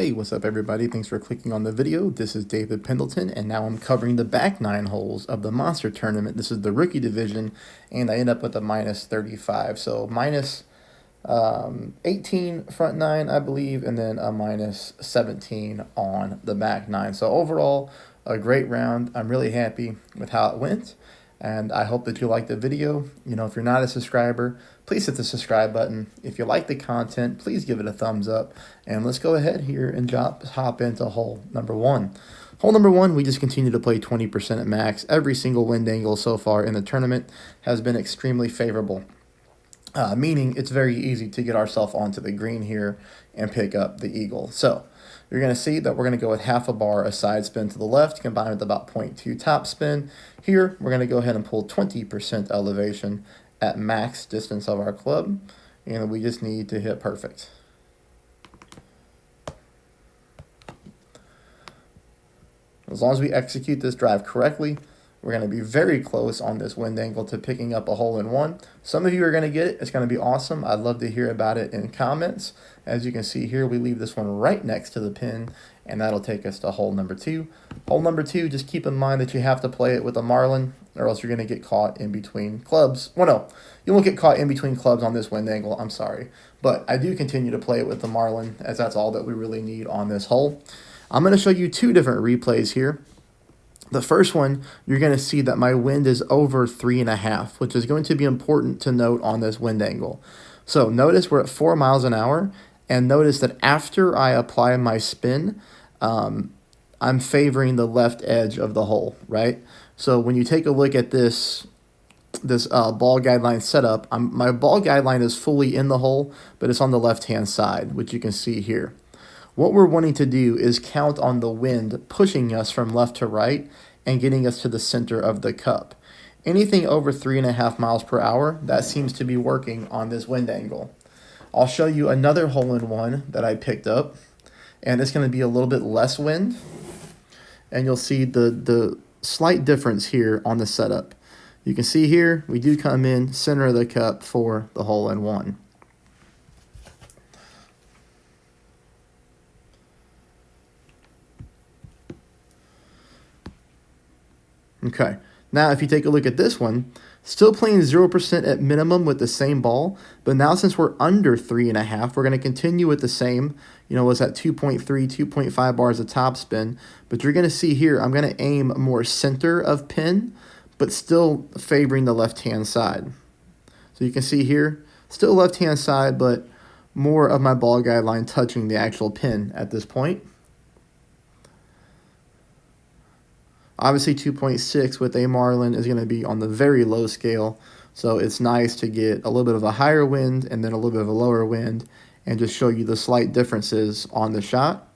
Hey, what's up everybody? Thanks for clicking on the video. This is David Pendleton, and now I'm covering the back 9 holes of the Monster Tournament. This is the rookie division, and I end up with a minus 35. So minus 18 front 9, I believe, and then a minus 17 on the back 9. So overall, a great round. I'm really happy with how it went, and I hope that you liked the video. You know, if you're not a subscriber, please hit the subscribe button. If you like the content, please give it a thumbs up. And let's go ahead here and hop into hole number 1. Hole number 1, we just continue to play 20% at max. Every single wind angle so far in the tournament has been extremely favorable. Meaning it's very easy to get ourselves onto the green here and pick up the eagle. So you're going to see that we're going to go with half a bar a side spin to the left combined with about 0.2 top spin. Here we're going to go ahead and pull 20% elevation at max distance of our club, and we just need to hit perfect. As long as we execute this drive correctly, we're going to be very close on this wind angle to picking up a hole-in-one. Some of you are going to get it. It's going to be awesome. I'd love to hear about it in comments. As you can see here, we leave this one right next to the pin, and that'll take us to hole number 2. Hole number 2, just keep in mind that you have to play it with a marlin, or else you're going to get caught in between clubs. Well, no, you won't get caught in between clubs on this wind angle. I'm sorry. But I do continue to play it with the marlin, as that's all that we really need on this hole. I'm going to show you 2 different replays here. The first one, you're going to see that my wind is over 3.5, which is going to be important to note on this wind angle. So notice we're at 4 miles an hour, and notice that after I apply my spin, I'm favoring the left edge of the hole, right? So when you take a look at this ball guideline setup, my ball guideline is fully in the hole, but it's on the left-hand side, which you can see here. What we're wanting to do is count on the wind pushing us from left to right and getting us to the center of the cup. Anything over 3.5 miles per hour, that seems to be working on this wind angle. I'll show you another hole-in-one that I picked up, and it's going to be a little bit less wind, and you'll see the slight difference here on the setup. You can see here, we do come in center of the cup for the hole-in-one. Okay, now if you take a look at this one, still playing 0% at minimum with the same ball, but now since we're under 3.5, we're going to continue with the same, was at 2.3, 2.5 bars of top spin, but you're going to see here, I'm going to aim more center of pin, but still favoring the left-hand side. So you can see here, still left-hand side, but more of my ball guideline touching the actual pin at this point. Obviously 2.6 with a marlin is going to be on the very low scale, so it's nice to get a little bit of a higher wind and then a little bit of a lower wind and just show you the slight differences on the shot.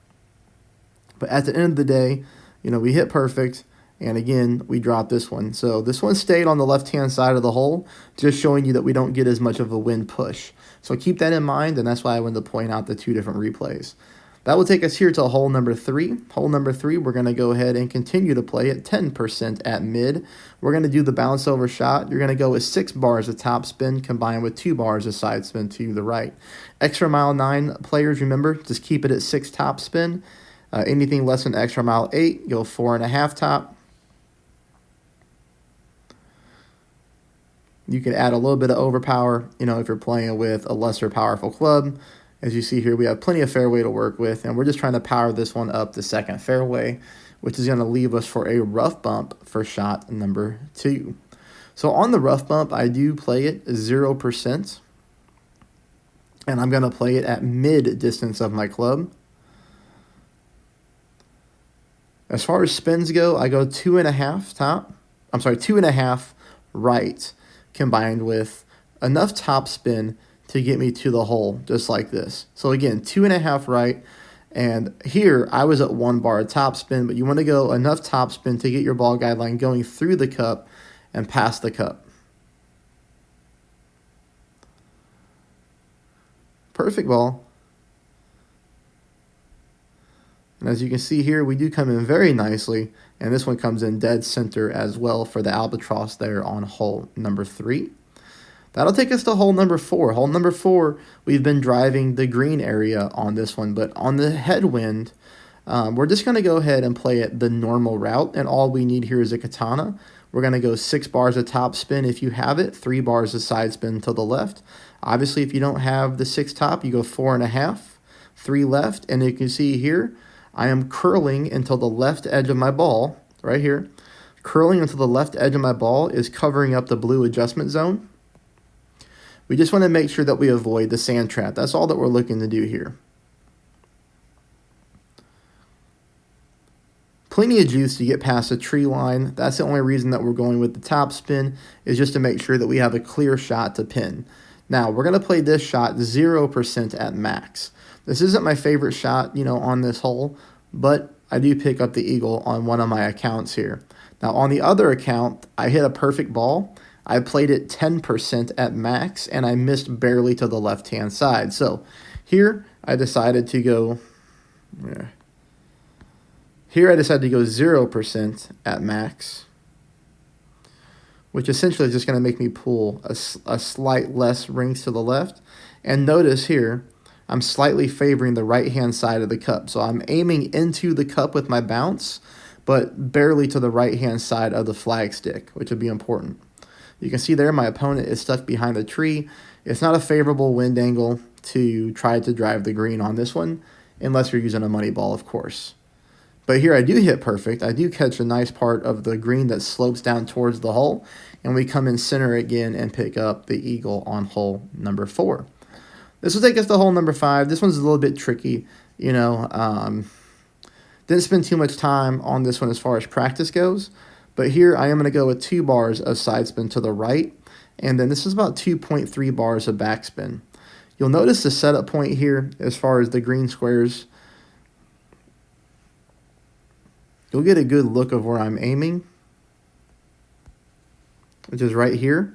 But at the end of the day, we hit perfect, and again, we dropped this one. So this one stayed on the left-hand side of the hole, just showing you that we don't get as much of a wind push. So keep that in mind, and that's why I wanted to point out the 2 different replays. That will take us here to hole number 3. Hole number 3, we're going to go ahead and continue to play at 10% at mid. We're going to do the bounce over shot. You're going to go with 6 bars of top spin combined with 2 bars of side spin to the right. Extra mile 9 players, remember, just keep it at 6 top spin. Anything less than extra mile 8, go 4.5 top. You can add a little bit of overpower, if you're playing with a lesser powerful club. As you see here, we have plenty of fairway to work with, and we're just trying to power this one up the second fairway, which is going to leave us for a rough bump for shot number 2. So on the rough bump, I do play it 0%, and I'm going to play it at mid distance of my club. As far as spins go, I go 2.5 top. I'm sorry, 2.5 right, combined with enough top spin to get me to the hole, just like this. So again, 2.5 right, and here I was at 1 bar of top spin, but you want to go enough top spin to get your ball guideline going through the cup and past the cup. Perfect ball. And as you can see here, we do come in very nicely, and this one comes in dead center as well for the albatross there on hole number 3. That'll take us to hole number 4. Hole number 4, we've been driving the green area on this one, but on the headwind, we're just going to go ahead and play it the normal route, and all we need here is a katana. We're going to go 6 bars of top spin if you have it, 3 bars of side spin to the left. Obviously, if you don't have the 6 top, you go 4.5, 3 left, and you can see here, I am curling until the left edge of my ball, right here. Curling until the left edge of my ball is covering up the blue adjustment zone. We just want to make sure that we avoid the sand trap. That's all that we're looking to do here. Plenty of juice to get past the tree line. That's the only reason that we're going with the top spin, is just to make sure that we have a clear shot to pin. Now, we're going to play this shot 0% at max. This isn't my favorite shot, on this hole, but I do pick up the eagle on one of my accounts here. Now, on the other account, I hit a perfect ball. I played it 10% at max, and I missed barely to the left-hand side. So here, I decided to go... Here I decided to go 0% at max, which essentially is just going to make me pull a slight less rings to the left. And notice here, I'm slightly favoring the right-hand side of the cup. So I'm aiming into the cup with my bounce, but barely to the right-hand side of the flag stick, which would be important. You can see there my opponent is stuck behind the tree. It's not a favorable wind angle to try to drive the green on this one, unless you're using a money ball, of course. But here I do hit perfect. I do catch a nice part of the green that slopes down towards the hole, and we come in center again and pick up the eagle on hole number 4. This will take us to hole number 5. This one's a little bit tricky, Didn't spend too much time on this one as far as practice goes, but here I am going to go with 2 bars of side spin to the right, and then this is about 2.3 bars of backspin. You'll notice the setup point here as far as the green squares. You'll get a good look of where I'm aiming, which is right here.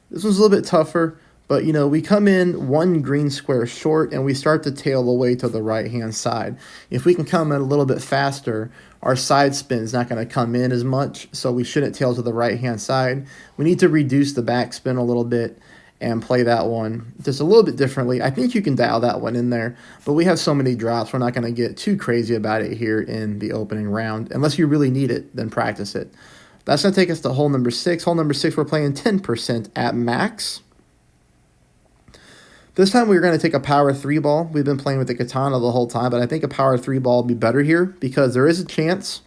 This one's a little bit tougher. But, we come in 1 green square short, and we start to tail away to the right-hand side. If we can come in a little bit faster, our side spin is not going to come in as much, so we shouldn't tail to the right-hand side. We need to reduce the backspin a little bit and play that one just a little bit differently. I think you can dial that one in there, but we have so many drops, we're not going to get too crazy about it here in the opening round. Unless you really need it, then practice it. That's going to take us to hole number 6. Hole number 6, we're playing 10% at max. This time we're going to take a power 3 ball. We've been playing with the katana the whole time, but I think a power 3 ball will be better here because there is a chance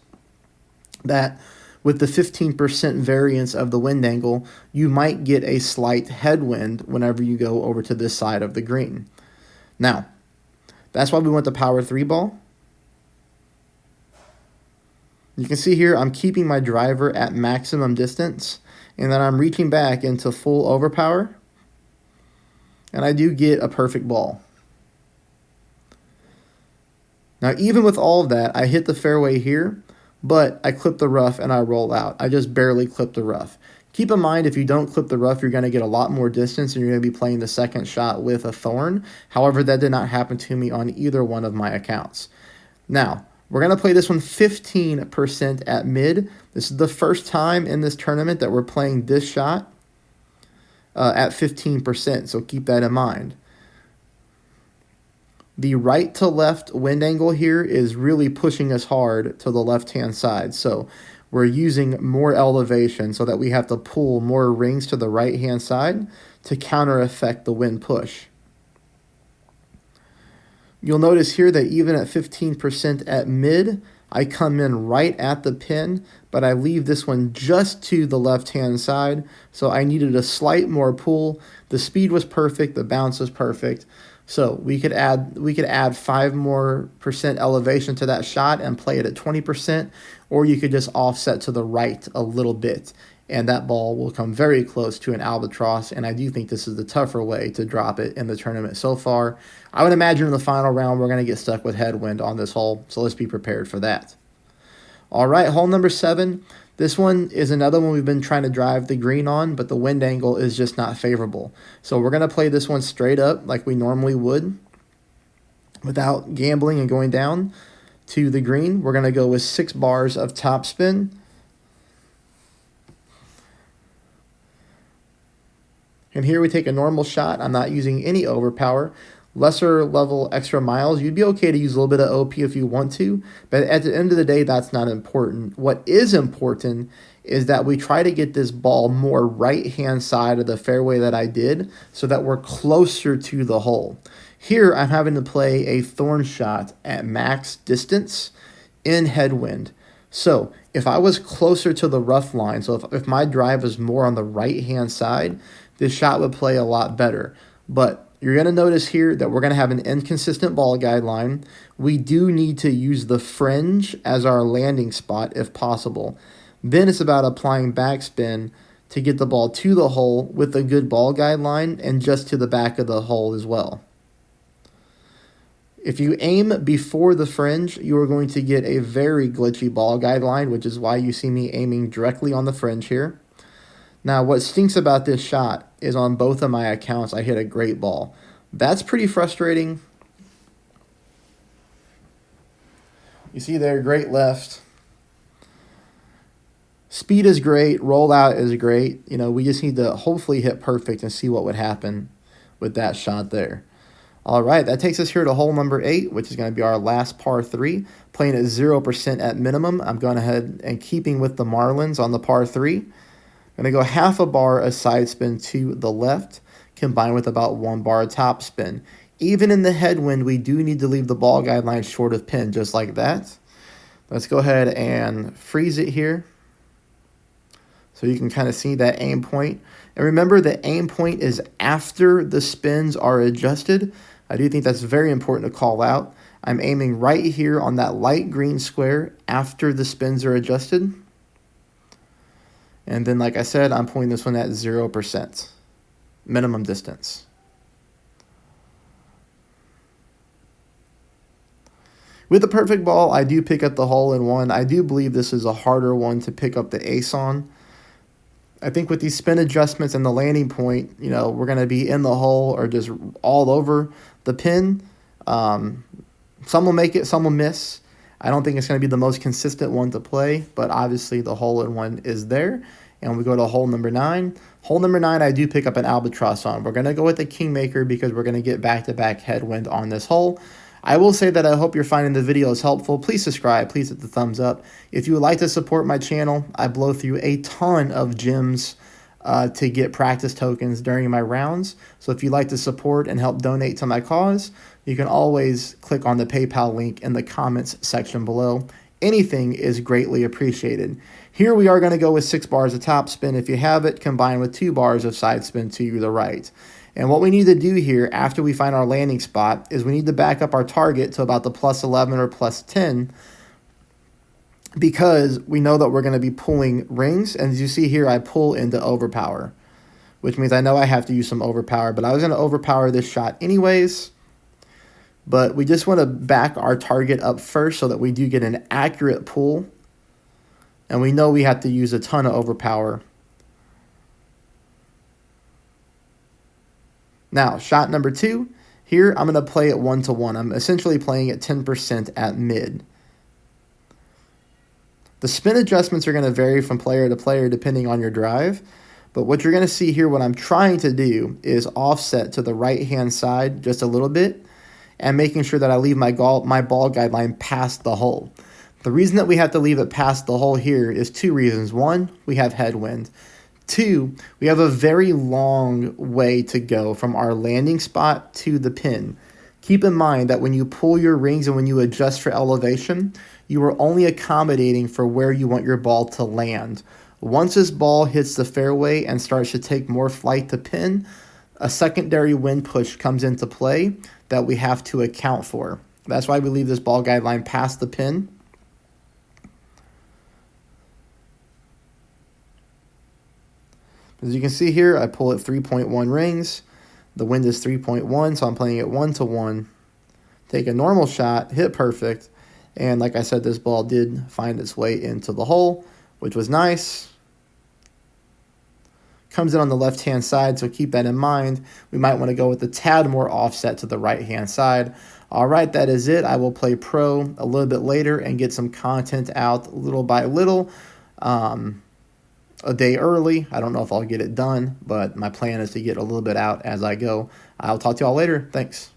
that with the 15% variance of the wind angle, you might get a slight headwind whenever you go over to this side of the green. Now, that's why we want the power 3 ball. You can see here I'm keeping my driver at maximum distance, and then I'm reaching back into full overpower. And I do get a perfect ball. Now, even with all of that, I hit the fairway here, but I clip the rough and I roll out. I just barely clip the rough. Keep in mind, if you don't clip the rough, you're going to get a lot more distance and you're going to be playing the second shot with a thorn. However, that did not happen to me on either one of my accounts. Now, we're going to play this one 15% at mid. This is the first time in this tournament that we're playing this shot at 15%, so keep that in mind. The right to left wind angle here is really pushing us hard to the left-hand side, so we're using more elevation so that we have to pull more rings to the right-hand side to counter effect the wind push. You'll notice here that even at 15% at mid, I come in right at the pin, but I leave this one just to the left-hand side, so I needed a slight more pull. The speed was perfect, the bounce was perfect, so we could add 5 more percent elevation to that shot and play it at 20%, or you could just offset to the right a little bit, and that ball will come very close to an albatross, and I do think this is the tougher way to drop it in the tournament so far. I would imagine in the final round we're going to get stuck with headwind on this hole, so let's be prepared for that. All right, hole number 7. This one is another one we've been trying to drive the green on, but the wind angle is just not favorable. So we're going to play this one straight up like we normally would without gambling and going down to the green. We're going to go with 6 bars of topspin. And here we take a normal shot. I'm not using any overpower. Lesser level extra miles, you'd be okay to use a little bit of OP if you want to, but at the end of the day, that's not important. What is important is that we try to get this ball more right-hand side of the fairway that I did so that we're closer to the hole. Here, I'm having to play a thorn shot at max distance in headwind. So if I was closer to the rough line, so if my drive was more on the right-hand side, this shot would play a lot better. But you're going to notice here that we're going to have an inconsistent ball guideline. We do need to use the fringe as our landing spot if possible. Then it's about applying backspin to get the ball to the hole with a good ball guideline and just to the back of the hole as well. If you aim before the fringe, you are going to get a very glitchy ball guideline, which is why you see me aiming directly on the fringe here. Now, what stinks about this shot is on both of my accounts, I hit a great ball. That's pretty frustrating. You see there, great left. Speed is great. Rollout is great. You know, we just need to hopefully hit perfect and see what would happen with that shot there. All right, that takes us here to hole number 8, which is going to be our last par 3. Playing at 0% at minimum. I'm going ahead and keeping with the Marlins on the par 3. I'm going to go half a bar of side spin to the left, combined with about 1 bar of top spin. Even in the headwind, we do need to leave the ball guideline short of pin, just like that. Let's go ahead and freeze it here so you can kind of see that aim point. And remember, the aim point is after the spins are adjusted. I do think that's very important to call out. I'm aiming right here on that light green square after the spins are adjusted. And then, like I said, I'm pulling this one at 0%, minimum distance. With the perfect ball, I do pick up the hole-in-one. I do believe this is a harder one to pick up the ace on. I think with these spin adjustments and the landing point, you know, we're going to be in the hole or just all over the pin. Some will make it, some will miss. I don't think it's going to be the most consistent one to play, but obviously the hole-in-one is there. And we go to hole number 9. Hole number 9, I do pick up an albatross on. We're going to go with the kingmaker because we're going to get back-to-back headwind on this hole. I will say that I hope you're finding the videos helpful. Please subscribe. Please hit the thumbs up. If you would like to support my channel, I blow through a ton of gems to get practice tokens during my rounds. So if you'd like to support and help donate to my cause, you can always click on the PayPal link in the comments section below. Anything is greatly appreciated. Here we are going to go with 6 bars of top spin if you have it, combined with 2 bars of side spin to the right. And what we need to do here after we find our landing spot is we need to back up our target to about the plus 11 or plus 10 because we know that we're going to be pulling rings. And as you see here, I pull into overpower, which means I know I have to use some overpower, but I was going to overpower this shot anyways. But we just want to back our target up first so that we do get an accurate pull. And we know we have to use a ton of overpower. Now, shot number 2. Here, I'm going to play it 1-to-1. I'm essentially playing it 10% at mid. The spin adjustments are going to vary from player to player depending on your drive. But what you're going to see here, what I'm trying to do is offset to the right-hand side just a little bit and making sure that I leave my ball guideline past the hole. The reason that we have to leave it past the hole here is 2 reasons. 1, we have headwind. 2, we have a very long way to go from our landing spot to the pin. Keep in mind that when you pull your rings and when you adjust for elevation, you are only accommodating for where you want your ball to land. Once this ball hits the fairway and starts to take more flight to pin, a secondary wind push comes into play that we have to account for. That's why we leave this ball guideline past the pin. As you can see here, I pull at 3.1 rings. The wind is 3.1, so I'm playing it 1-to-1. Take a normal shot, hit perfect, And like I said, this ball did find its way into the hole, which was nice. Comes in on the left-hand side, so keep that in mind. We might want to go with a tad more offset to the right-hand side. All right, that is it. I will play pro a little bit later and get some content out little by little, a day early. I don't know if I'll get it done, but my plan is to get a little bit out as I go. I'll talk to y'all later. Thanks.